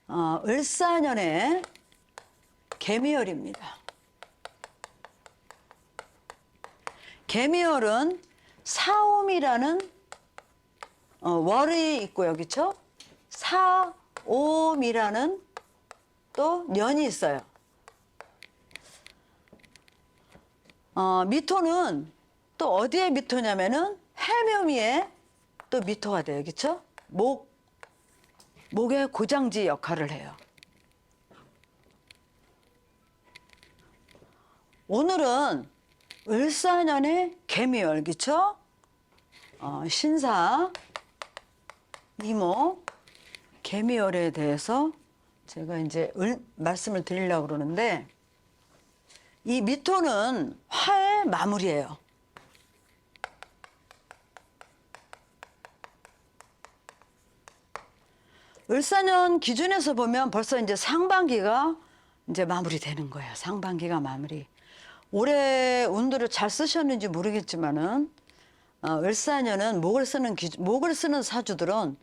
을사년의 개미월입니다. 개미월은 사옴이라는 월이 있고요, 그렇죠? 사옴이라는 또 년이 있어요. 미토는 또 어디에 미토냐면은 해묘미에 또 미토가 돼요, 그렇죠? 목의 고장지 역할을 해요. 오늘은 을사년의 개미월, 그렇죠? 신사, 이모, 개미월에 대해서 제가 이제 말씀을 드리려고 그러는데, 이 미토는 화의 마무리예요. 을사년 기준에서 보면 벌써 이제 상반기가 이제 마무리되는 거예요. 상반기가 마무리. 올해 운들을 잘 쓰셨는지 모르겠지만은 을사년은 목을 쓰는 사주들은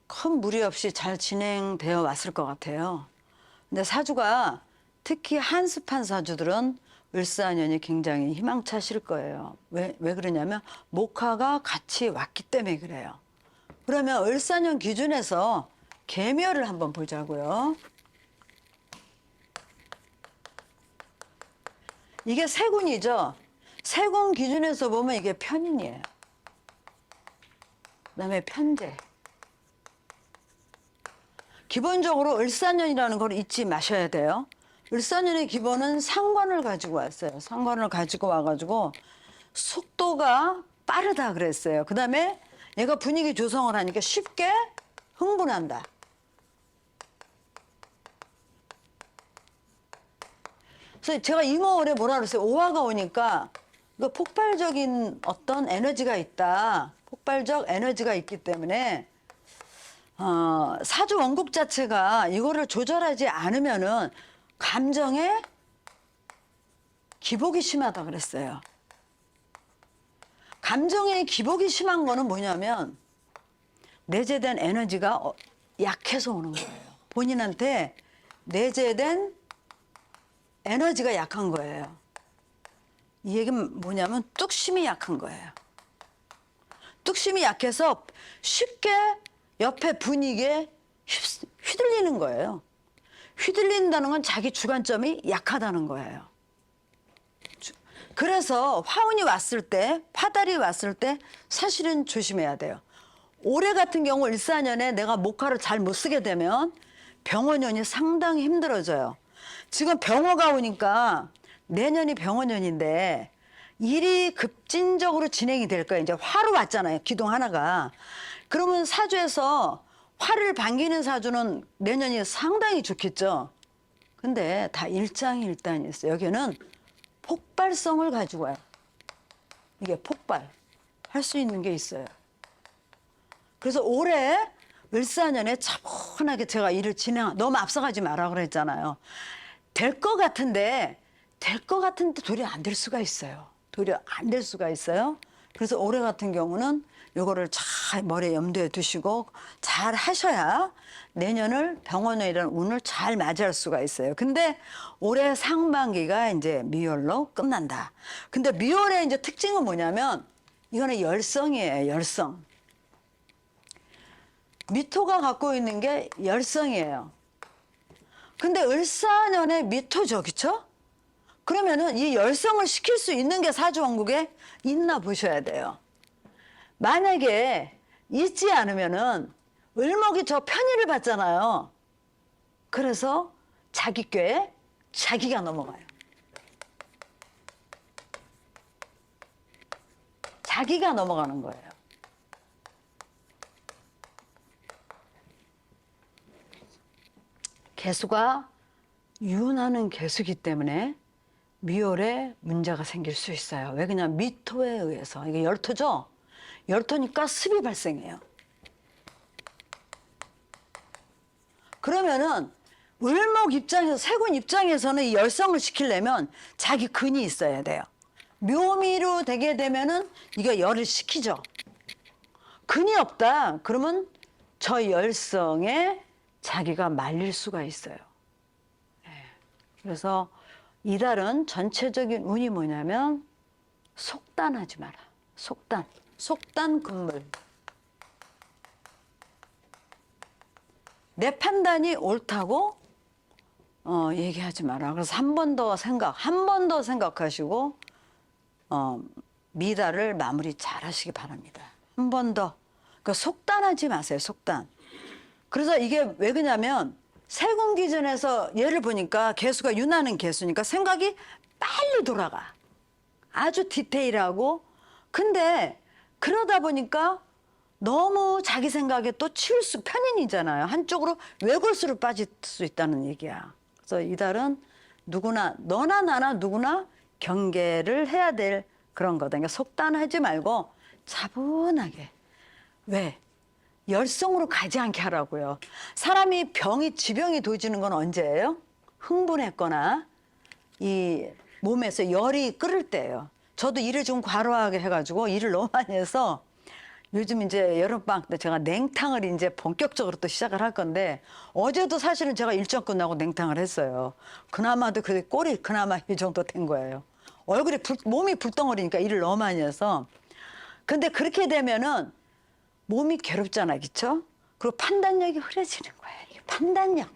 큰 무리 없이 잘 진행되어 왔을 것 같아요. 근데 사주가 특히 한습한 사주들은 을사년이 굉장히 희망차실 거예요. 왜 그러냐면 목화가 같이 왔기 때문에 그래요. 그러면 을사년 기준에서 개묘를 한번 보자고요. 이게 세군이죠. 세군 기준에서 보면 이게 편인이에요. 그다음에 편재. 기본적으로 을사년이라는 걸 잊지 마셔야 돼요. 을사년의 기본은 상관을 가지고 왔어요. 상관을 가지고 와가지고 속도가 빠르다 그랬어요. 그다음에 얘가 분위기 조성을 하니까 쉽게 흥분한다. 그래서 제가 이모월에 뭐라 그랬어요? 오화가 오니까 이거 폭발적인 어떤 에너지가 있다. 폭발적 에너지가 있기 때문에 사주 원국 자체가 이거를 조절하지 않으면은 감정에 기복이 심하다 그랬어요. 감정에 기복이 심한 거는 뭐냐면 내재된 에너지가 약해서 오는 거예요. 본인한테 내재된 에너지가 약한 거예요. 이 얘기는 뭐냐면 뚝심이 약한 거예요. 뚝심이 약해서 쉽게 옆에 분위기에 휘둘리는 거예요. 휘둘린다는 건 자기 주관점이 약하다는 거예요. 그래서 화운이 왔을 때, 파달이 왔을 때 사실은 조심해야 돼요. 올해 같은 경우 을사년에 내가 목화를 잘 못 쓰게 되면 병원년이 상당히 힘들어져요. 지금 병화가 오니까 내년이 병원년인데 일이 급진적으로 진행이 될 거예요. 이제 화로 왔잖아요. 기둥 하나가. 그러면 사주에서 화를 반기는 사주는 내년이 상당히 좋겠죠. 근데 다 일장일단이 있어요. 여기는 폭발성을 가지고 와요. 이게 폭발할 수 있는 게 있어요. 그래서 올해 을사년에 차분하게 제가 일을 너무 앞서가지 마라 그랬잖아요. 될 것 같은데 도리어 안 될 수가 있어요. 도리어 안 될 수가 있어요. 그래서 올해 같은 경우는 요거를 잘 머리에 염두에 두시고 잘 하셔야 내년을 병원이라는 운을 잘 맞이할 수가 있어요. 근데 올해 상반기가 이제 미월로 끝난다. 근데 미월의 이제 특징은 뭐냐면 이거는 열성이에요. 열성. 미토가 갖고 있는 게 열성이에요. 근데 을사년에 미토죠, 그쵸? 그러면은 이 열성을 시킬 수 있는 게 사주왕국에 있나 보셔야 돼요. 만약에 있지 않으면은 을목이 저 편의를 받잖아요. 그래서 자기 꾀에 자기가 넘어가요. 자기가 넘어가는 거예요. 개수가 유운하는 개수기 때문에 미월에 문제가 생길 수 있어요. 왜 그냥 미토에 의해서. 이게 열토죠? 열토니까 습이 발생해요. 그러면은 을목 입장에서, 세군 입장에서는 이 열성을 시키려면 자기 근이 있어야 돼요. 묘미로 되게 되면은 이거 열을 식히죠. 근이 없다. 그러면 저 열성에 자기가 말릴 수가 있어요. 그래서 이달은 전체적인 운이 뭐냐면 속단하지 마라. 속단. 속단 금물. 내 판단이 옳다고 얘기하지 마라. 그래서 한 번 더 생각하시고 미달을 마무리 잘 하시기 바랍니다. 한 번 더. 그러니까 속단하지 마세요. 속단. 그래서 이게 왜 그러냐면 세군기전에서 예를 보니까 개수가 윤하는 개수니까 생각이 빨리 돌아가. 아주 디테일하고. 근데 그러다 보니까 너무 자기 생각에 또 편인이잖아요. 한쪽으로 외골수로 빠질 수 있다는 얘기야. 그래서 이달은 누구나 너나 나나 누구나 경계를 해야 될 그런 거다. 그러니까 속단하지 말고 차분하게. 왜? 열성으로 가지 않게 하라고요. 사람이 지병이 도지는 건 언제예요? 흥분했거나 이 몸에서 열이 끓을 때예요. 저도 일을 좀 과로하게 해가지고 일을 너무 많이 해서 요즘 이제 여름방학 때 제가 냉탕을 이제 본격적으로 또 시작을 할 건데 어제도 사실은 제가 일정 끝나고 냉탕을 했어요. 그나마도 그 꼴이 그나마 이 정도 된 거예요. 몸이 불덩어리니까 일을 너무 많이 해서. 근데 그렇게 되면은 몸이 괴롭잖아, 그렇죠? 그리고 판단력이 흐려지는 거예요. 이게 판단력.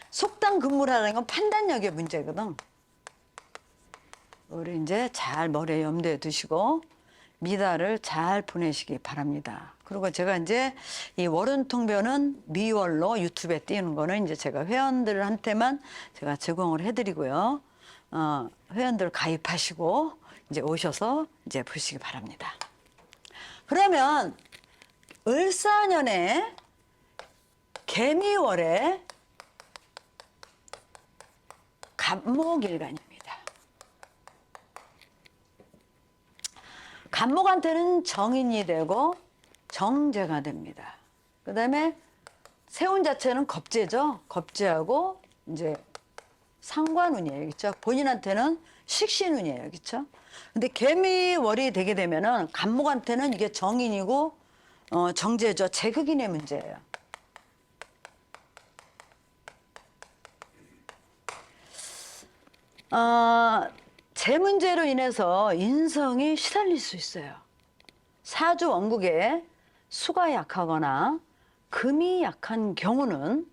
속단 근무라는 건 판단력의 문제거든. 우리 이제 잘 머리에 염두에 두시고 미달을 잘 보내시기 바랍니다. 그리고 제가 이제 이 월운통변은 미월로 유튜브에 띄우는 거는 이제 제가 회원들한테만 제가 제공을 해드리고요. 회원들 가입하시고 이제 오셔서 이제 보시기 바랍니다. 그러면 을사년에 개미월에 갑목일간입니다. 갑목한테는 정인이 되고 정제가 됩니다. 그 다음에 세운 자체는 겁재죠. 겁재하고 이제 상관운이에요. 그렇죠? 본인한테는 식신운이에요. 그렇죠? 근데 개미월이 되게 되면은 갑목한테는 이게 정인이고 정제죠. 제극인의 문제예요. 제 문제로 인해서 인성이 시달릴 수 있어요. 사주 원국에 수가 약하거나 금이 약한 경우는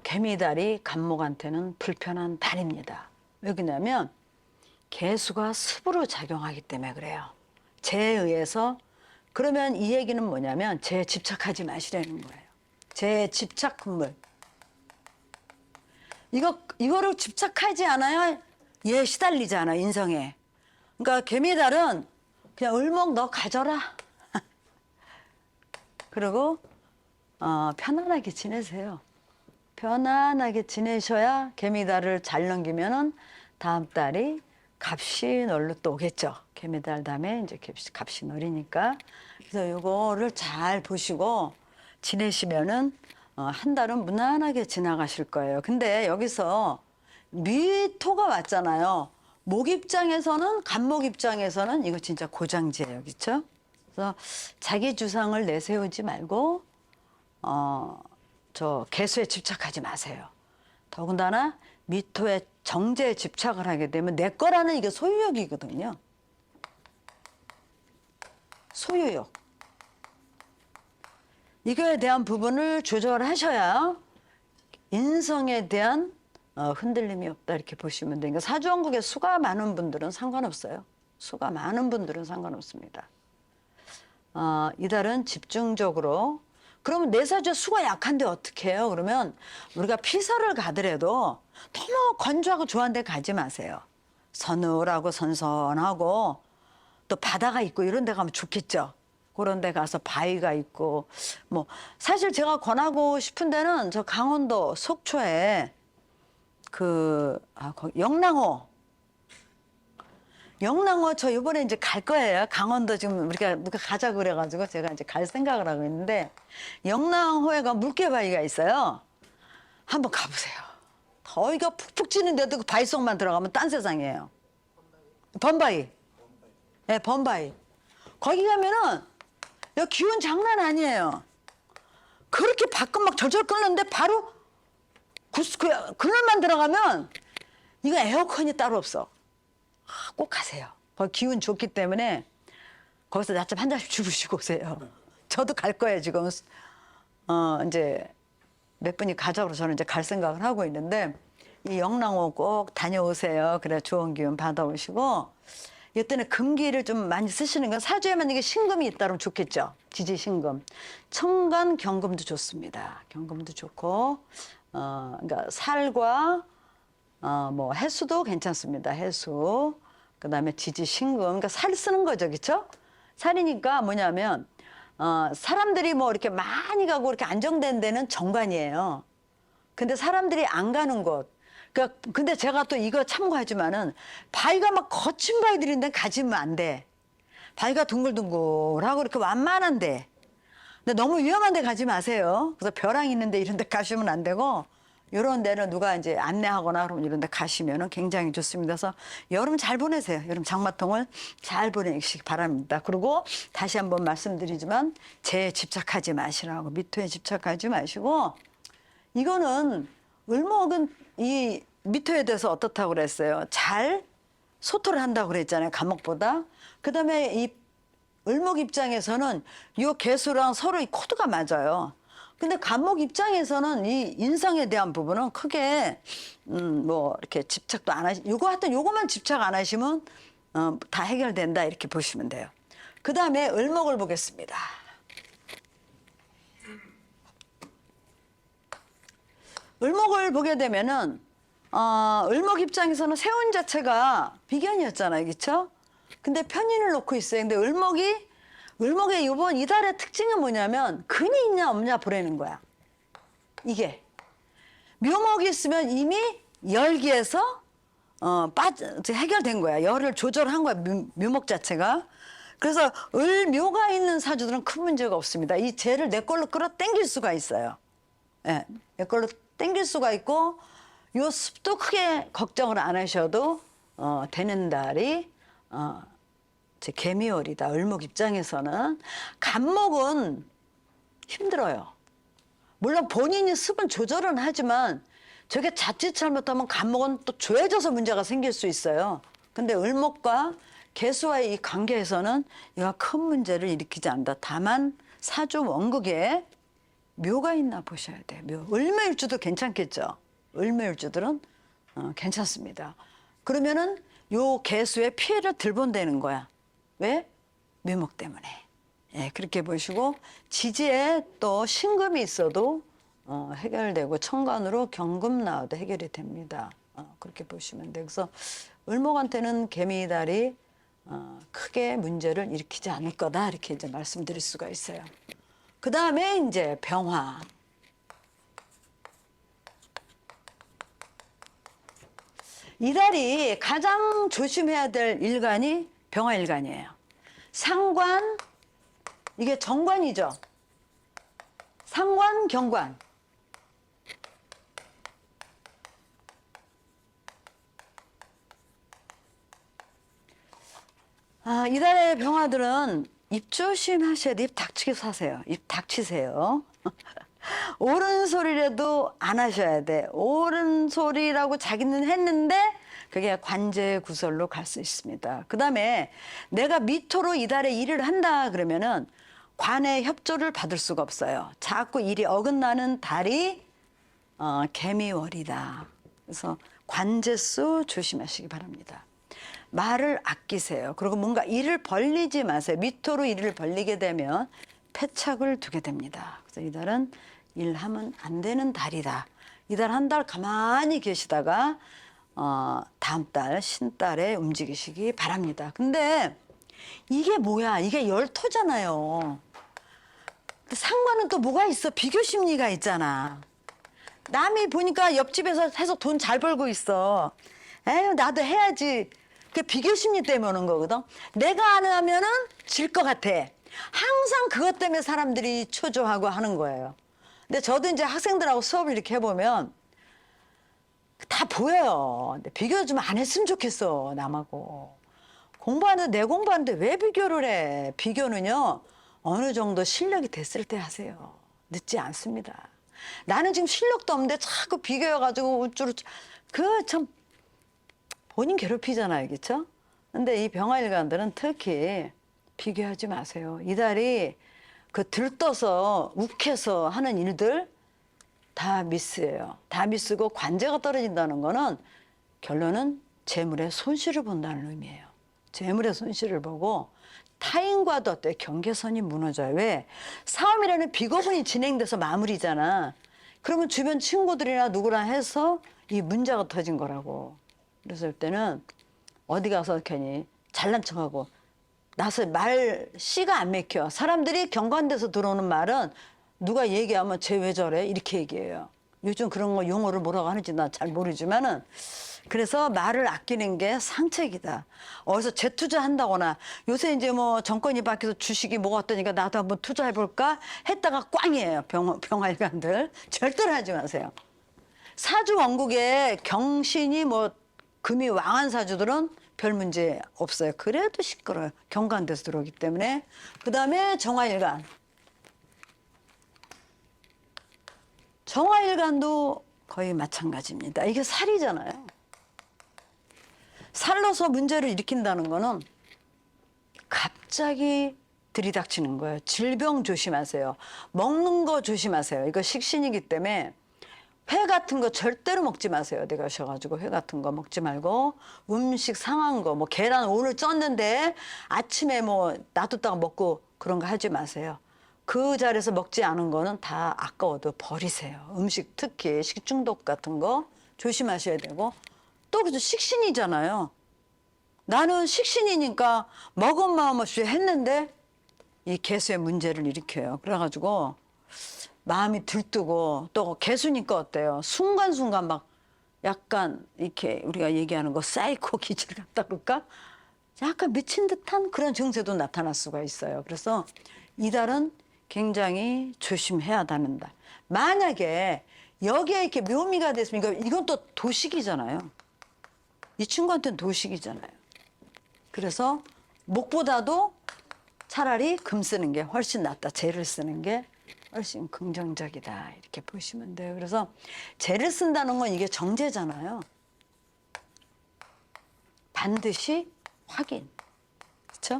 개미달이 갑목한테는 불편한 달입니다. 왜 그러냐면 개수가 습으로 작용하기 때문에 그래요. 재에 의해서. 그러면 이 얘기는 뭐냐면 재에 집착하지 마시라는 거예요. 재에 집착 금물. 이거를 집착하지 않아야 얘 시달리잖아, 인성에. 그러니까 개미달은 그냥 을목 너 가져라. 그리고 편안하게 지내세요. 편안하게 지내셔야 개미달을 잘 넘기면은 다음 달이 갑신월로 또 오겠죠. 개미달 다음에 이제 갑신월이니까. 그래서 요거를 잘 보시고 지내시면은 한 달은 무난하게 지나가실 거예요. 근데 여기서 미토가 왔잖아요. 목 입장에서는, 갑목 입장에서는 이거 진짜 고장지예요. 그렇죠? 그래서 자기 주상을 내세우지 말고 저 개수에 집착하지 마세요. 더군다나 미토의 정제에 집착을 하게 되면 내 거라는 이게 소유욕이거든요. 소유욕. 이거에 대한 부분을 조절하셔야 인성에 대한 흔들림이 없다 이렇게 보시면 돼요. 그러니까 사주원국에 수가 많은 분들은 상관없어요. 수가 많은 분들은 상관없습니다. 이달은 집중적으로. 그러면 내 사주에 수가 약한데 어떻게 해요? 그러면 우리가 피서를 가더라도 너무 건조하고 좋아하는 데 가지 마세요. 서늘하고 선선하고 또 바다가 있고 이런 데 가면 좋겠죠. 그런 데 가서 바위가 있고 뭐 사실 제가 권하고 싶은 데는 저 강원도 속초에 영랑호 저 이번에 이제 갈 거예요. 강원도 지금 우리가 누가 가자고 그래가지고 제가 이제 갈 생각을 하고 있는데 영랑호에가 물개바위가 있어요. 한번 가보세요. 더위가 푹푹 찌는데도 그 바위 속만 들어가면 딴 세상이에요. 범바위. 네, 범바위. 거기 가면은 여기 기운 장난 아니에요. 그렇게 밖은 막 절절 끓는데 바로 그늘만 들어가면 이거 에어컨이 따로 없어. 꼭 가세요. 거기 기운 좋기 때문에 거기서 낮잠 한 잔씩 주무시고 오세요. 저도 갈 거예요, 지금. 이제 몇 분이 가자고 저는 이제 갈 생각을 하고 있는데 이 영랑호 꼭 다녀오세요. 그래 좋은 기운 받아오시고 이때는 금기를 좀 많이 쓰시는 건 사주에 만약에 신금이 있다면 좋겠죠. 지지신금. 천간 경금도 좋습니다. 경금도 좋고 그러니까 살과 뭐 해수도 괜찮습니다. 해수. 그다음에 지지신금. 그러니까 살 쓰는 거죠. 그렇죠? 살이니까 뭐냐면 사람들이 뭐 이렇게 많이 가고 이렇게 안정된 데는 정관이에요. 근데 사람들이 안 가는 곳. 그러니까 근데 제가 또 이거 참고하지만은 바위가 막 거친 바위들인데 가지면 안 돼. 바위가 둥글둥글하고 이렇게 완만한데. 근데 너무 위험한 데 가지 마세요. 그래서 벼랑 있는데 이런 데 가시면 안 되고 이런 데는 누가 이제 안내하거나 그러면 이런 데 가시면은 굉장히 좋습니다. 그래서 여름 잘 보내세요. 여름 장마통을 잘 보내시기 바랍니다. 그리고 다시 한번 말씀드리지만 재에 집착하지 마시라고 미토에 집착하지 마시고 이거는 을목은 이 미토에 대해서 어떻다고 그랬어요? 잘 소토를 한다고 그랬잖아요. 간목보다. 그다음에 이 을목 입장에서는 요 개수랑 서로 이 코드가 맞아요. 근데 간목 입장에서는 이 인성에 대한 부분은 크게 뭐 이렇게 집착도 안 하시. 요거 하여튼 요거만 집착 안 하시면 다 해결된다 이렇게 보시면 돼요. 그다음에 을목을 보겠습니다. 을목을 보게 되면은 을목 입장에서는 세운 자체가 비견이었잖아요, 그렇죠? 근데 편인을 놓고 있어요. 근데 을목의 이번 이달의 특징은 뭐냐면 근이 있냐 없냐 보라는 거야. 이게 묘목이 있으면 이미 열기에서 해결된 거야. 열을 조절한 거야. 묘목 자체가. 그래서 을묘가 있는 사주들은 큰 문제가 없습니다. 이 재를 내 걸로 끌어당길 수가 있어요. 예, 내 걸로 당길 수가 있고 요 습도 크게 걱정을 안 하셔도 되는 달이 제 개미월이다. 을목 입장에서는 간목은 힘들어요. 물론 본인이 습은 조절은 하지만 저게 자칫 잘못하면 간목은 또 조해져서 문제가 생길 수 있어요. 근데 을목과 개수와의 이 관계에서는 이가 큰 문제를 일으키지 않는다. 다만 사주 원극에 묘가 있나 보셔야 돼요. 묘. 을묘일주도 괜찮겠죠. 을묘일주들은 괜찮습니다. 그러면은 요 개수에 피해를 덜 본다는 거야. 왜? 묘목 때문에. 예, 그렇게 보시고 지지에 또 신금이 있어도 해결되고 천간으로 경금 나와도 해결이 됩니다. 그렇게 보시면 돼요. 그래서 을목한테는 개미달이 크게 문제를 일으키지 않을 거다 이렇게 이제 말씀드릴 수가 있어요. 그 다음에 이제 병화. 이달이 가장 조심해야 될 일간이 병화일간이에요. 상관, 이게 정관이죠. 상관, 경관. 이달의 병화들은 입 조심하셔야 돼. 입 닥치게 사세요. 입 닥치세요. 옳은 소리라도 안 하셔야 돼. 옳은 소리라고 자기는 했는데 그게 관제 구설로 갈 수 있습니다. 그 다음에 내가 미토로 이달에 일을 한다 그러면은 관의 협조를 받을 수가 없어요. 자꾸 일이 어긋나는 달이 개미월이다. 그래서 관제수 조심하시기 바랍니다. 말을 아끼세요. 그리고 뭔가 일을 벌리지 마세요. 미토로 일을 벌리게 되면 패착을 두게 됩니다. 그래서 이달은 일하면 안 되는 달이다. 이달 한 달 가만히 계시다가 다음 달 신달에 움직이시기 바랍니다. 근데 이게 뭐야? 이게 열토잖아요. 상관은 또 뭐가 있어? 비교 심리가 있잖아. 남이 보니까 옆집에서 해서 돈 잘 벌고 있어. 에휴, 나도 해야지. 그게 비교 심리 때문에 오는 거거든. 내가 안 하면은 질 것 같아. 항상 그것 때문에 사람들이 초조하고 하는 거예요. 근데 저도 이제 학생들하고 수업을 이렇게 해보면 다 보여요. 근데 비교 좀 안 했으면 좋겠어, 남하고. 공부하는데, 내 공부하는데 왜 비교를 해? 비교는요, 어느 정도 실력이 됐을 때 하세요. 늦지 않습니다. 나는 지금 실력도 없는데 자꾸 비교해가지고 우쭈루 그 참 본인 괴롭히잖아요, 그렇죠? 근데 이 병화일관들은 특히 비교하지 마세요. 이달이 그 들떠서 욱해서 하는 일들 다 미스예요. 다 미스고 관제가 떨어진다는 거는 결론은 재물의 손실을 본다는 의미예요. 재물의 손실을 보고 타인과도 어때 경계선이 무너져요. 왜? 싸움이라는 비거분이 진행돼서 마무리잖아. 그러면 주변 친구들이나 누구랑 해서 이 문제가 터진 거라고. 그랬을 때는 어디 가서 괜히 잘난 척하고 나서 말 씨가 안 맥혀. 사람들이 경관돼서 들어오는 말은 누가 얘기하면 쟤 왜 저래? 이렇게 얘기해요. 요즘 그런 거 용어를 뭐라고 하는지 난 잘 모르지만은 그래서 말을 아끼는 게 상책이다. 어디서 재투자한다거나 요새 이제 뭐 정권이 바뀌어서 주식이 뭐가 어떠니까 나도 한번 투자해볼까 했다가 꽝이에요. 병활관들. 절대로 하지 마세요. 사주 원국에 경신이 뭐 금이 왕한 사주들은 별 문제 없어요. 그래도 시끄러워요. 경관돼서 들어오기 때문에. 그다음에 정화일관. 정화일관도 거의 마찬가지입니다. 이게 살이잖아요. 살로서 문제를 일으킨다는 거는 갑자기 들이닥치는 거예요. 질병 조심하세요. 먹는 거 조심하세요. 이거 식신이기 때문에 회 같은 거 절대로 먹지 마세요. 어디 가셔가지고 회 같은 거 먹지 말고 음식 상한 거, 뭐 계란 오늘 쪘는데 아침에 뭐 놔뒀다가 먹고 그런 거 하지 마세요. 그 자리에서 먹지 않은 거는 다 아까워도 버리세요. 음식 특히 식중독 같은 거 조심하셔야 되고 또 그래도 식신이잖아요. 나는 식신이니까 먹은 마음 없이 했는데 이 개수의 문제를 일으켜요. 그래가지고 마음이 들뜨고 또 개수니까 어때요? 순간순간 막 약간 이렇게 우리가 얘기하는 거 사이코 기질 같다 그럴까? 약간 미친 듯한 그런 증세도 나타날 수가 있어요. 그래서 이달은 굉장히 조심해야 하는 달. 만약에 여기에 이렇게 묘미가 됐으면 이건 또 도식이잖아요. 이 친구한테는 도식이잖아요. 그래서 목보다도 차라리 금 쓰는 게 훨씬 낫다. 재를 쓰는 게 훨씬 긍정적이다. 이렇게 보시면 돼요. 그래서 재를 쓴다는 건 이게 정제잖아요. 반드시 확인. 그렇죠?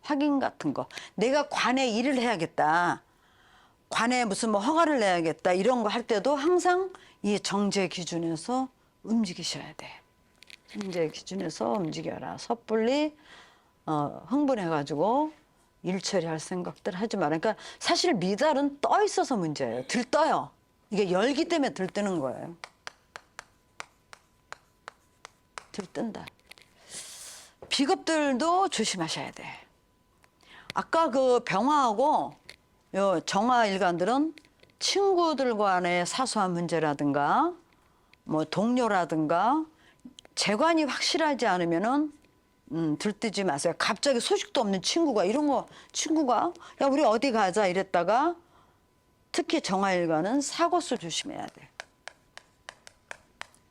확인 같은 거. 내가 관에 일을 해야겠다. 관에 무슨 뭐 허가를 내야겠다. 이런 거 할 때도 항상 이 정제 기준에서 움직이셔야 돼. 정제 기준에서 움직여라. 섣불리 흥분해가지고 일 처리할 생각들 하지 마라. 그러니까 사실 미달은 떠 있어서 문제예요. 들떠요. 이게 열기 때문에 들뜨는 거예요. 들뜬다. 비겁들도 조심하셔야 돼. 아까 그 병화하고 요 정화일관들은 친구들 간의 사소한 문제라든가 뭐 동료라든가 재관이 확실하지 않으면은 들뜨지 마세요. 갑자기 소식도 없는 친구가 이런 거 친구가 야 우리 어디 가자 이랬다가 특히 정화일관은 사고수 조심해야 돼.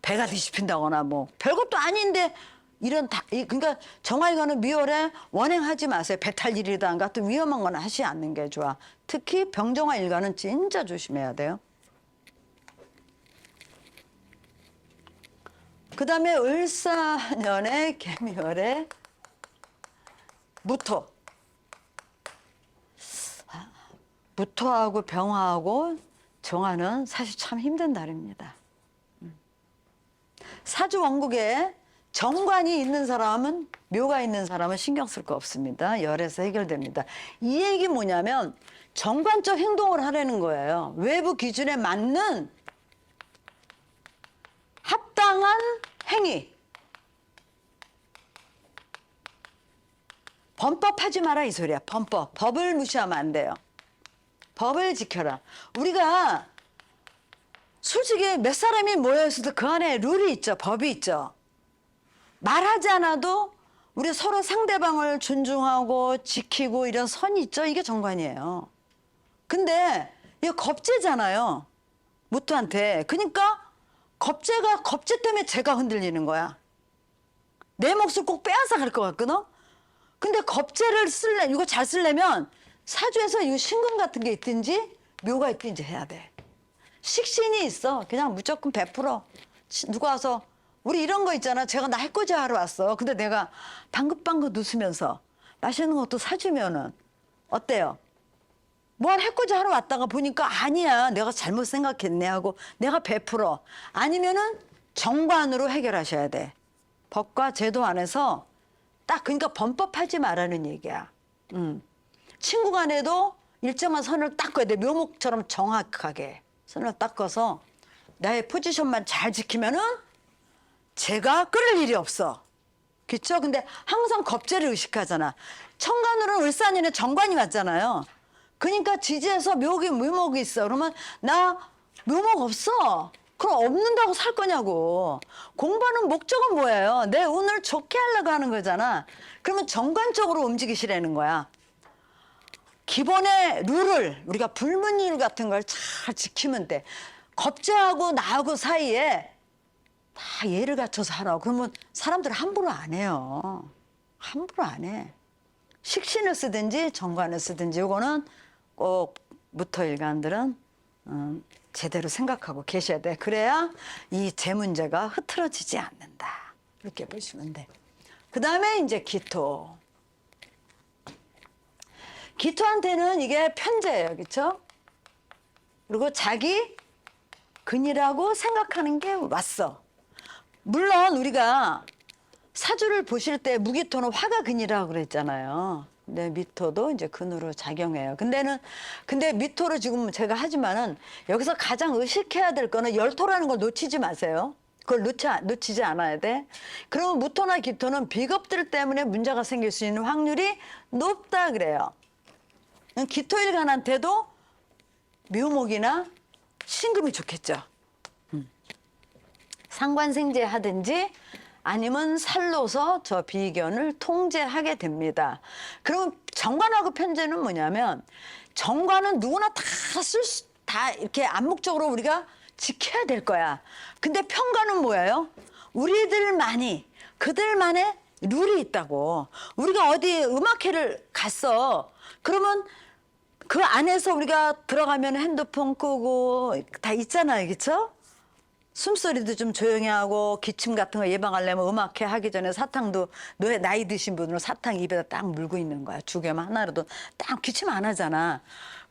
배가 뒤집힌다거나 뭐 별것도 아닌데 이런 그러니까 정화일관은 미월에 원행하지 마세요. 배탈 일이다 같은 위험한 건 하지 않는 게 좋아. 특히 병정화일관은 진짜 조심해야 돼요. 그다음에 을사년에 개미월에 무토. 무토하고 병화하고 정화는 사실 참 힘든 달입니다. 사주 원국에 정관이 있는 사람은 묘가 있는 사람은 신경 쓸 거 없습니다. 열에서 해결됩니다. 이 얘기 뭐냐면 정관적 행동을 하라는 거예요. 외부 기준에 맞는 합당한 행위. 범법하지 마라 이 소리야. 범법. 법을 무시하면 안 돼요. 법을 지켜라. 우리가 솔직히 몇 사람이 모여있어도 그 안에 룰이 있죠. 법이 있죠. 말하지 않아도 우리 서로 상대방을 존중하고 지키고 이런 선이 있죠. 이게 정관이에요. 근데 이거 겁재잖아요. 무토한테. 그러니까 겁재 때문에 제가 흔들리는 거야. 내 몫을 꼭 빼앗아 갈 것 같거든. 근데 겁재를 이거 잘 쓰려면 사주에서 이 신금 같은 게 있든지 묘가 있든지 해야 돼. 식신이 있어. 그냥 무조건 100%. 누가 와서 우리 이런 거 있잖아. 제가 나 해코지 하러 왔어. 근데 내가 방긋방긋 웃으면서 맛있는 것도 사주면은 어때요? 뭘 해코지 하러 왔다가 보니까 아니야. 내가 잘못 생각했네 하고 내가 100%. 아니면은 정관으로 해결하셔야 돼. 법과 제도 안에서 딱 그러니까 범법하지 말라는 얘기야. 친구 간에도 일정한 선을 닦아야 돼. 묘목처럼 정확하게 선을 닦아서 나의 포지션만 잘 지키면은 제가 끌을 일이 없어. 그렇죠? 근데 항상 겁재를 의식하잖아. 천간으로는 을사년에 정관이 왔잖아요. 그러니까 지지에서 묘목이 있어. 그러면 나 묘목 없어. 그럼 없는다고 살 거냐고. 공부하는 목적은 뭐예요? 내 운을 좋게 하려고 하는 거잖아. 그러면 정관적으로 움직이시라는 거야. 기본의 룰을 우리가 불문율 같은 걸 잘 지키면 돼. 겁재하고 나하고 사이에 다 예를 갖춰서 하라고. 그러면 사람들 함부로 안 해요. 함부로 안 해. 식신을 쓰든지 정관을 쓰든지 이거는 꼭 무토일간들은 제대로 생각하고 계셔야 돼. 그래야 이 재 문제가 흐트러지지 않는다. 이렇게 보시면 돼. 그 다음에 이제 기토. 기토한테는 이게 편재예요. 그렇죠? 그리고 자기 근이라고 생각하는 게 왔어. 물론 우리가 사주를 보실 때 무기토는 화가 근이라고 그랬잖아요. 근데 미토도 이제 근으로 작용해요. 근데 미토로 지금 제가 하지만은 여기서 가장 의식해야 될 거는 열토라는 걸 놓치지 마세요. 그걸 놓치지 않아야 돼. 그러면 무토나 기토는 비겁들 때문에 문제가 생길 수 있는 확률이 높다 그래요. 기토일간한테도 묘목이나 신금이 좋겠죠. 상관생재 하든지 아니면 살로서 저 비견을 통제하게 됩니다. 그럼 정관하고 편재는 뭐냐면 정관은 누구나 다 이렇게 암묵적으로 우리가 지켜야 될 거야. 근데 편관은 뭐예요? 우리들만이 그들만의 룰이 있다고. 우리가 어디 음악회를 갔어. 그러면 그 안에서 우리가 들어가면 핸드폰 끄고 다 있잖아요. 그렇죠? 숨소리도 좀 조용히 하고 기침 같은 거 예방하려면 음악회 하기 전에 사탕도 나이 드신 분으로 사탕 입에다 딱 물고 있는 거야. 죽여만 하나로도 딱 기침 안 하잖아.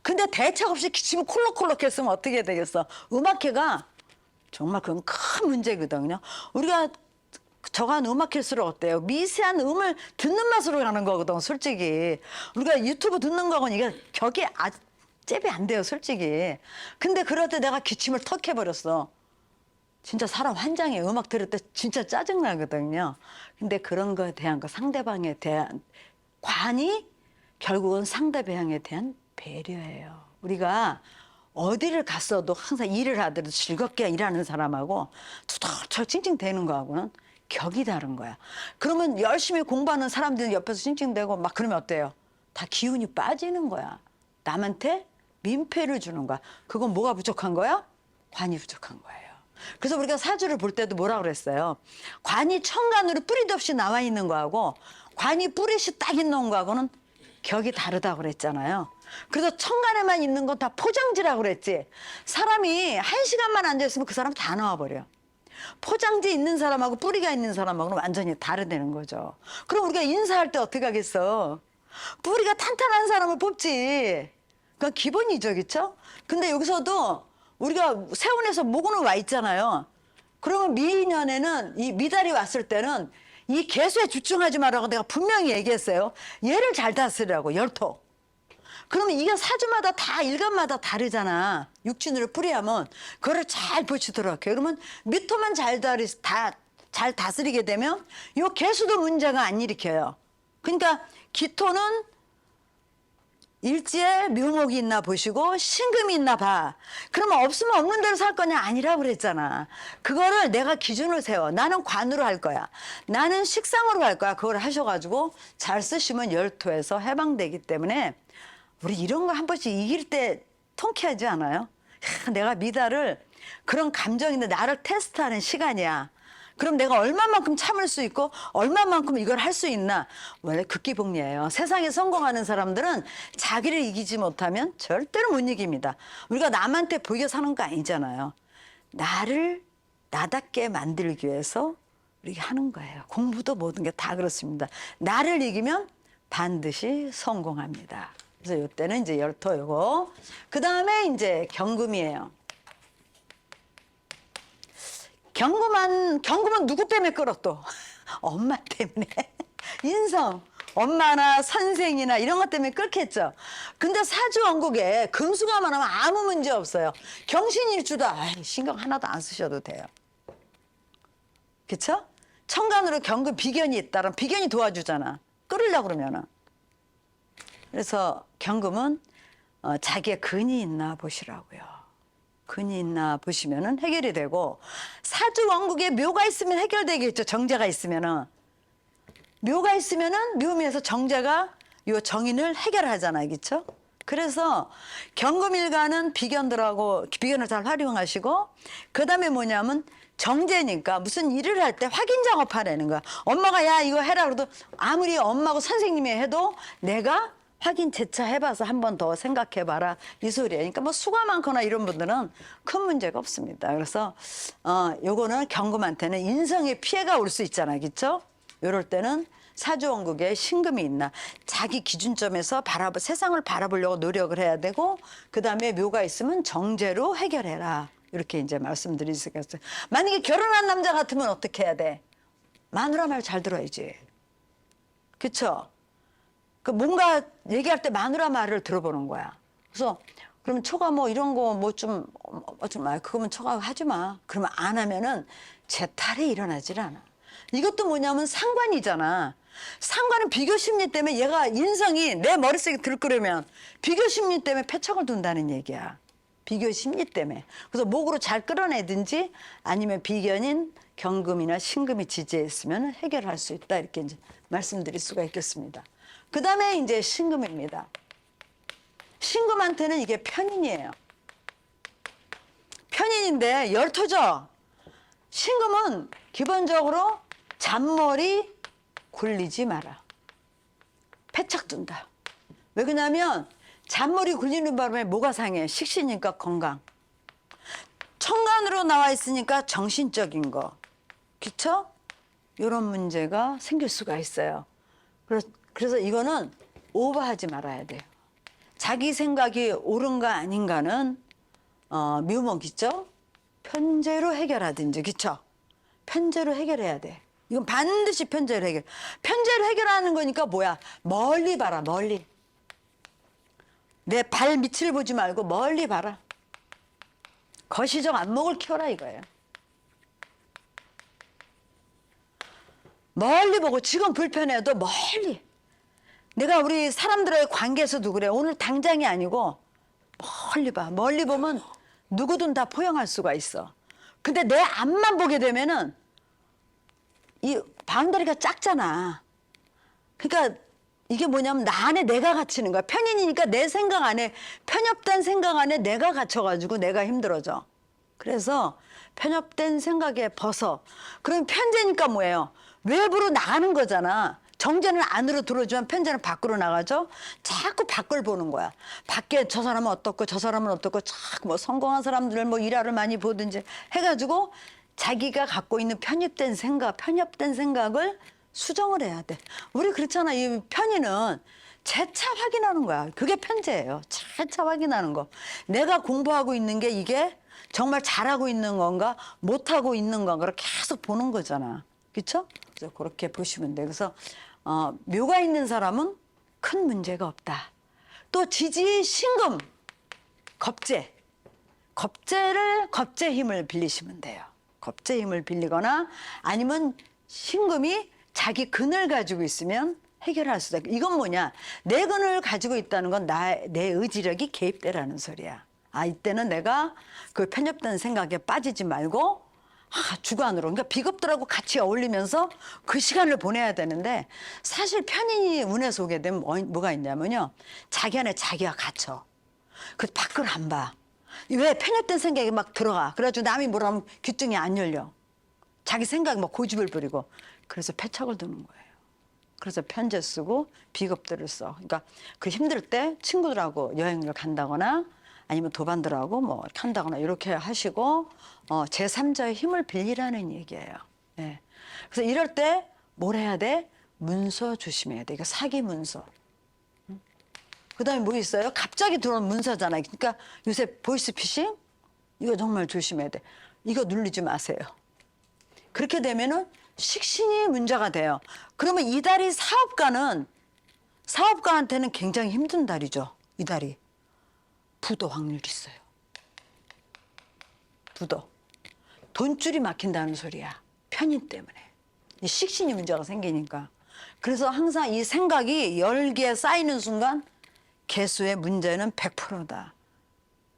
근데 대책 없이 기침을 콜록콜록 했으면 어떻게 되겠어. 음악회가 정말 그건 큰 문제거든요. 우리가 저간 음악회수록 어때요? 미세한 음을 듣는 맛으로 가는 거거든. 솔직히 우리가 유튜브 듣는 거하고는 이게 격이 잽이 안 돼요. 솔직히. 근데 그럴 때 내가 기침을 턱 해버렸어. 진짜 사람 환장해. 음악 들을 때 진짜 짜증나거든요. 근데 그런 거에 대한 거 상대방에 대한 관이 결국은 상대방에 대한 배려예요. 우리가 어디를 갔어도 항상 일을 하더라도 즐겁게 일하는 사람하고 투덜투덜 찡찡대는 거하고는 격이 다른 거야. 그러면 열심히 공부하는 사람들은 옆에서 찡찡대고 막 그러면 어때요? 다 기운이 빠지는 거야. 남한테 민폐를 주는 거야. 그건 뭐가 부족한 거야? 관이 부족한 거예요. 그래서 우리가 사주를 볼 때도 뭐라 그랬어요? 관이 천간으로 뿌리도 없이 나와 있는 거하고 관이 뿌리시 딱 있는 거하고는 격이 다르다고 그랬잖아요. 그래서 천간에만 있는 건 다 포장지라고 그랬지. 사람이 1시간만 앉아있으면 그 사람 다 나와버려. 포장지 있는 사람하고 뿌리가 있는 사람하고는 완전히 다르다는 거죠. 그럼 우리가 인사할 때 어떻게 하겠어? 뿌리가 탄탄한 사람을 뽑지. 그건 기본이죠. 그렇죠? 근데 여기서도 우리가 세운에서 목운은 와 있잖아요. 그러면 미년에는 이 미달이 왔을 때는 이 개수에 집중하지 말라고 내가 분명히 얘기했어요. 얘를 잘 다스리라고, 열토. 그러면 이게 사주마다 다 일간마다 다르잖아. 육진으로 풀이하면 그거를 잘 보시도록 해요. 그러면 미토만 잘 다스리게 되면 이 개수도 문제가 안 일으켜요. 그러니까 기토는 일지에 묘목이 있나 보시고 신금이 있나 봐. 그러면 없으면 없는 대로 살 거냐? 아니라고 그랬잖아. 그거를 내가 기준을 세워. 나는 관으로 할 거야. 나는 식상으로 할 거야. 그걸 하셔가지고 잘 쓰시면 열토에서 해방되기 때문에 우리 이런 거 한 번씩 이길 때 통쾌하지 않아요? 내가 미달을 그런 감정인데 나를 테스트하는 시간이야. 그럼 내가 얼마만큼 참을 수 있고 얼마만큼 이걸 할 수 있나. 원래 극기복리예요. 세상에 성공하는 사람들은 자기를 이기지 못하면 절대로 못 이깁니다. 우리가 남한테 보이게 사는 거 아니잖아요. 나를 나답게 만들기 위해서 우리가 하는 거예요. 공부도 모든 게 다 그렇습니다. 나를 이기면 반드시 성공합니다. 그래서 이때는 이제 열토 요거. 그 다음에 이제 경금이에요. 경금은 누구 때문에 끌어 또? 엄마 때문에. 인성. 엄마나 선생이나 이런 것 때문에 끌겠죠. 근데 사주원국에 금수가만 하면 아무 문제 없어요. 경신일주다. 아이, 신경 하나도 안 쓰셔도 돼요. 그쵸? 천간으로 경금 비견이 있다면 비견이 도와주잖아. 끌으려고 그러면은. 그래서 경금은 자기의 근이 있나 보시라고요. 근이 있나 보시면은 해결이 되고, 사주 원국에 묘가 있으면 해결되겠죠. 정제가 있으면은. 묘가 있으면은 묘미에서 정제가 요 정인을 해결하잖아요. 그렇죠? 그래서 경금일가는 비견들하고 비견을 잘 활용하시고, 그다음에 뭐냐면 정제니까 무슨 일을 할 때 확인 작업하라는 거야. 엄마가 야 이거 해라 그래도 아무리 엄마고 선생님이 해도 내가 확인 재차 해봐서 한 번 더 생각해봐라 이 소리예요. 그러니까 뭐 수가 많거나 이런 분들은 큰 문제가 없습니다. 그래서 요거는 경금한테는 인성의 피해가 올 수 있잖아요. 그렇죠? 요럴 때는 사주원국에 신금이 있나 자기 기준점에서 세상을 바라보려고 노력을 해야 되고, 그다음에 묘가 있으면 정제로 해결해라. 이렇게 이제 말씀드릴 수가 있어요. 만약에 결혼한 남자 같으면 어떻게 해야 돼? 마누라 말 잘 들어야지. 그렇죠? 그 뭔가 얘기할 때 마누라 말을 들어보는 거야. 그래서 그러면 초가 뭐 이런 거 뭐 좀 그거면 초가 하지 마. 그러면 안 하면은 재탈이 일어나질 않아. 이것도 뭐냐면 상관이잖아. 상관은 비교 심리 때문에 얘가 인성이 내 머릿속에 들끓으면 비교 심리 때문에 패착을 둔다는 얘기야. 비교 심리 때문에. 그래서 목으로 잘 끌어내든지 아니면 비견인 경금이나 신금이 지지했으면 해결할 수 있다. 이렇게 이제 말씀드릴 수가 있겠습니다. 그 다음에 이제 신금입니다. 신금한테는 이게 편인이에요. 편인인데 열토죠. 신금은 기본적으로 잔머리 굴리지 마라. 패착 둔다. 왜 그러냐면 잔머리 굴리는 바람에 뭐가 상해? 식신이니까 건강. 천간으로 나와 있으니까 정신적인 거. 그쵸? 이런 문제가 생길 수가 있어요. 그래서 이거는 오버하지 말아야 돼요. 자기 생각이 옳은가 아닌가는 묘목 있죠? 편제로 해결하든지. 그쵸? 편제로 해결해야 돼. 이건 반드시 편제로 해결. 편제로 해결하는 거니까 뭐야? 멀리 봐라, 멀리. 내 발 밑을 보지 말고 멀리 봐라. 거시적 안목을 키워라 이거예요. 멀리 보고 지금 불편해도 멀리. 내가 우리 사람들의 관계에서도 그래. 오늘 당장이 아니고 멀리 봐. 멀리 보면 누구든 다 포용할 수가 있어. 근데 내 앞만 보게 되면은 이 바운더리가 작잖아. 그러니까 이게 뭐냐면 나 안에 내가 갇히는 거야. 편인이니까 내 생각 안에, 편협된 생각 안에 내가 갇혀가지고 내가 힘들어져. 그래서 편협된 생각에 벗어. 그럼 편제니까 뭐예요? 외부로 나가는 거잖아. 정제는 안으로 들어오지만 편제는 밖으로 나가죠. 자꾸 밖을 보는 거야. 밖에 저 사람은 어떻고 저 사람은 어떻고 자꾸 뭐 성공한 사람들 뭐 일화를 많이 보든지 해가지고 자기가 갖고 있는 편협된 생각을 수정을 해야 돼. 우리 그렇잖아. 이 편의는 재차 확인하는 거야. 그게 편제예요. 재차 확인하는 거. 내가 공부하고 있는 게 이게 정말 잘하고 있는 건가 못하고 있는 건가를 계속 보는 거잖아. 그렇죠? 그래서 그렇게 보시면 돼. 그래서 묘가 있는 사람은 큰 문제가 없다. 또 지지, 신금, 겁재. 겁재 힘을 빌리시면 돼요. 겁재 힘을 빌리거나 아니면 신금이 자기 근을 가지고 있으면 해결할 수도 있고. 이건 뭐냐? 내 근을 가지고 있다는 건 내 의지력이 개입되라는 소리야. 이때는 내가 그 편협된 생각에 빠지지 말고 주관으로, 그러니까 비겁들하고 같이 어울리면서 그 시간을 보내야 되는데, 사실 편인이 운에서 오게 되면 뭐가 있냐면요. 자기 안에 자기가 갇혀. 그 밖을 안 봐. 왜 편협된 생각이 막 들어가. 그래가지고 남이 뭐라면 귀등이 안 열려. 자기 생각에 막 고집을 부리고. 그래서 패착을 두는 거예요. 그래서 편지 쓰고 비겁들을 써. 그러니까 그 힘들 때 친구들하고 여행을 간다거나 아니면 도반들하고 뭐 이렇게 한다거나 이렇게 하시고 제3자의 힘을 빌리라는 얘기예요. 예. 그래서 이럴 때 뭘 해야 돼? 문서 조심해야 돼. 이거 사기 문서. 그다음에 뭐 있어요? 갑자기 들어온 문서잖아요. 그러니까 요새 보이스피싱 이거 정말 조심해야 돼. 이거 누르지 마세요. 그렇게 되면은 식신이 문제가 돼요. 그러면 이 달이 사업가한테는 굉장히 힘든 달이죠. 이 달이 부도 확률이 있어요. 부도. 돈줄이 막힌다는 소리야. 편인 때문에. 이 식신이 문제가 생기니까. 그래서 항상 이 생각이 10개 쌓이는 순간 개수의 문제는 100%다.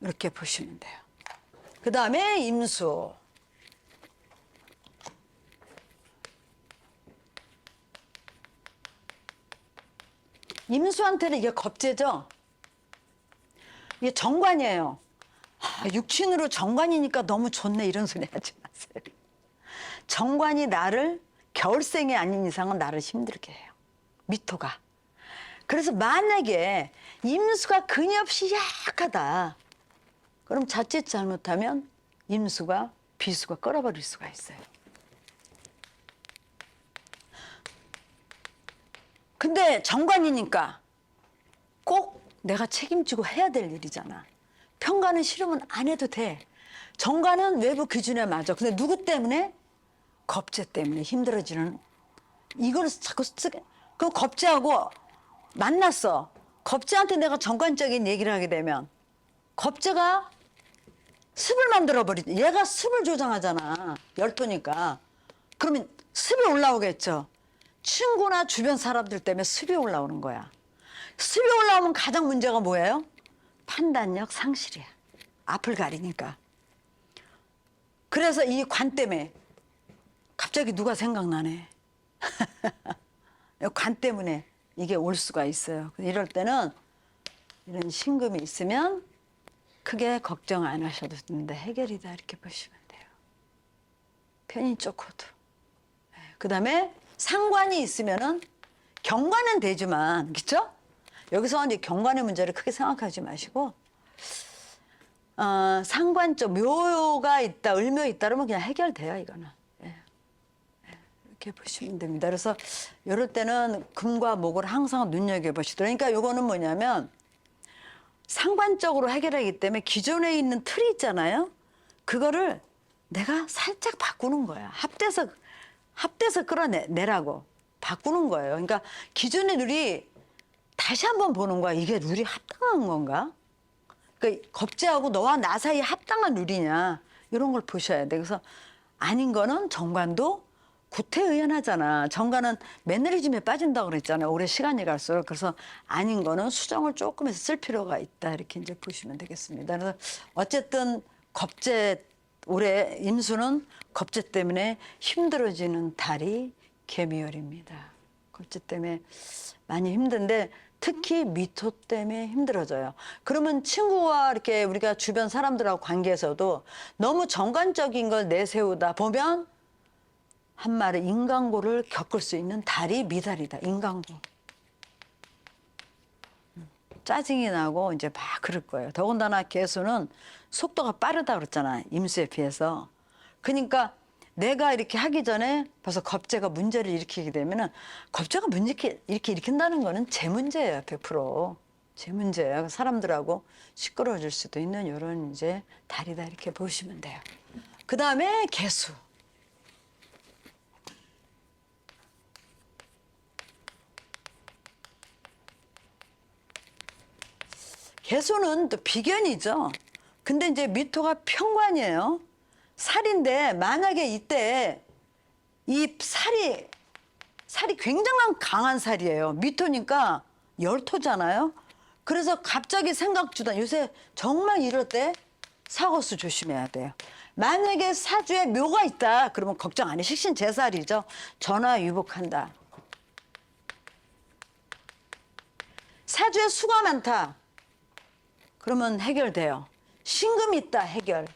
이렇게 보시면 돼요. 그 다음에 임수. 임수한테는 이게 겁재죠. 이게 정관이에요. 육친으로 정관이니까 너무 좋네 이런 소리 하지 마세요. 정관이 나를 겨울생이 아닌 이상은 나를 힘들게 해요. 미토가. 그래서 만약에 임수가 근엽시 약하다. 그럼 자칫 잘못하면 임수가 비수가 끌어버릴 수가 있어요. 근데 정관이니까 꼭 내가 책임지고 해야 될 일이잖아. 평가는 싫으면 안 해도 돼. 정관은 외부 기준에 맞아. 근데 누구 때문에? 겁재 때문에 힘들어지는. 이걸 자꾸 쓰게. 그 겁재하고 만났어. 겁재한테 내가 정관적인 얘기를 하게 되면 겁재가 습을 만들어버리지. 얘가 습을 조장하잖아. 열토니까. 그러면 습이 올라오겠죠. 친구나 주변 사람들 때문에 습이 올라오는 거야. 습이 올라오면 가장 문제가 뭐예요? 판단력 상실이야. 앞을 가리니까. 그래서 이 관 때문에 갑자기 누가 생각나네. 관 때문에 이게 올 수가 있어요. 이럴 때는 이런 신금이 있으면 크게 걱정 안 하셔도 되는데 해결이다 이렇게 보시면 돼요. 편인 좋고도. 그다음에 상관이 있으면은 경관은 되지만 그렇죠? 여기서 이제 경관의 문제를 크게 생각하지 마시고 상관적 묘가 있다, 을묘 있다 그러면 그냥 해결돼요 이거는. 이렇게 보시면 됩니다. 그래서 이럴 때는 금과 목을 항상 눈여겨보시더라고요. 그러니까 이거는 뭐냐면 상관적으로 해결하기 때문에 기존에 있는 틀이 있잖아요. 그거를 내가 살짝 바꾸는 거야. 합돼서 끌어내라고 바꾸는 거예요. 그러니까 기존의 룰이 다시 한번 보는 거야. 이게 룰이 합당한 건가? 그러니까 겁재하고 너와 나 사이에 합당한 룰이냐 이런 걸 보셔야 돼. 그래서 아닌 거는 정관도 구태의연하잖아. 정관은 매너리즘에 빠진다고 그랬잖아요. 오래 시간이 갈수록. 그래서 아닌 거는 수정을 조금 해서 쓸 필요가 있다. 이렇게 이제 보시면 되겠습니다. 그래서 어쨌든 겁재 올해 임수는 겁재 때문에 힘들어지는 달이 개미월입니다. 겁재 때문에 많이 힘든데 특히 미토 때문에 힘들어져요. 그러면 친구와 이렇게 우리가 주변 사람들하고 관계에서도 너무 정관적인 걸 내세우다 보면 한 말에 인간고를 겪을 수 있는 달이 미달이다. 인간고. 짜증이 나고 이제 막 그럴 거예요. 더군다나 개수는 속도가 빠르다 그랬잖아. 임수에 비해서. 그러니까 내가 이렇게 하기 전에 벌써 겁재가 문제를 일으키게 되면은 겁재가 문제 이렇게 일으킨다는 거는 제 문제예요. 100%. 제 문제예요. 사람들하고 시끄러워질 수도 있는 이런 이제 달이다 이렇게 보시면 돼요. 그 다음에 개수. 개수는 또 비견이죠. 근데 이제 미토가 편관이에요. 살인데 만약에 이때 이 살이 굉장한 강한 살이에요. 미토니까 열토잖아요. 그래서 갑자기 생각 주다 요새 정말 이럴 때 사고수 조심해야 돼요. 만약에 사주에 묘가 있다 그러면 걱정 안 해. 식신 제살이죠. 전화 유복한다. 사주에 수가 많다. 그러면 해결돼요. 신금이 있다 해결.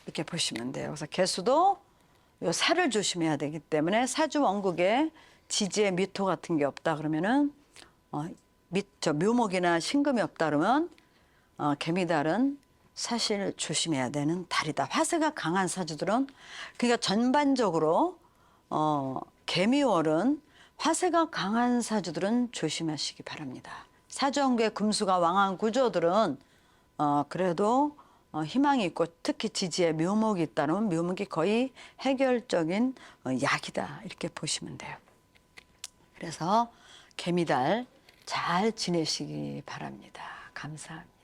이렇게 보시면 돼요. 그래서 개수도 요 살을 조심해야 되기 때문에 사주 원국에 지지에 미토 같은 게 없다 그러면은 묘목이나 신금이 없다 그러면 개미달은 사실 조심해야 되는 달이다. 화세가 강한 사주들은 그러니까 전반적으로 개미월은 화세가 강한 사주들은 조심하시기 바랍니다. 사주원국에 금수가 왕한 구조들은 그래도 희망이 있고 특히 지지에 묘목이 있다면 묘목이 거의 해결적인 약이다 이렇게 보시면 돼요. 그래서 개미달 잘 지내시기 바랍니다. 감사합니다.